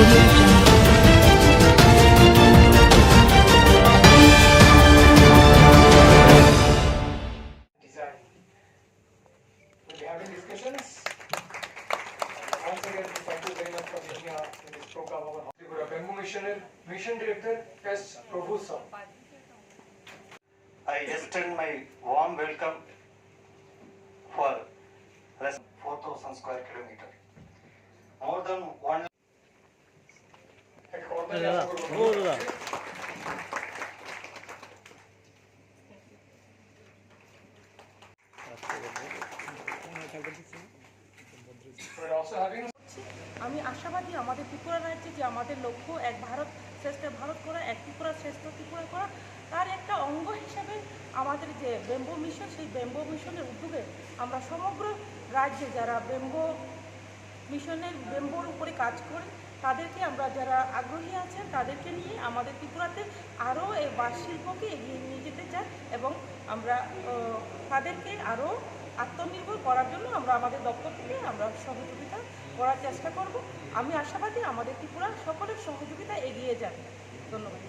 We'll be having discussions. Once again, thank you very much for being here in this program of our Bamboo Missioner, Mission Director S. Prabhu sir. I extend my warm welcome for 4,000 square kilometer. More than one. We're also having. আমি আশাবাদী আমাদের ত্রিপুরা রাজ্যে যে আমাদের লক্ষ্য এক ভারত শ্রেষ্ঠ ভারত করা, এক ত্রিপুরা শ্রেষ্ঠ ত্রিপুরা করা, তার একটা অঙ্গ হিসাবে আমাদের যে ব্যাম্বো মিশন, সেই ব্যাম্বো মিশনের উদ্যোগে আমরা সমগ্র রাজ্যে যারা ব্যাম্বো মিশনের ব্যাম্বোর উপরে কাজ করে তাদেরকে আমরা যারা আগ্রহী আছেন তাদেরকে নিয়ে আমাদের ত্রিপুরাতে আরও এই বাঁশ শিল্পকে এগিয়ে নিয়ে যেতে চাই এবং আমরা তাদেরকে আরও আত্মনির্ভর করার জন্য আমরা আমাদের দপ্তর থেকে আমরা সহযোগিতা করার চেষ্টা করব। আমি আশাবাদী আমাদের ত্রিপুরা সকলের সহযোগিতা এগিয়ে যাবে। ধন্যবাদ।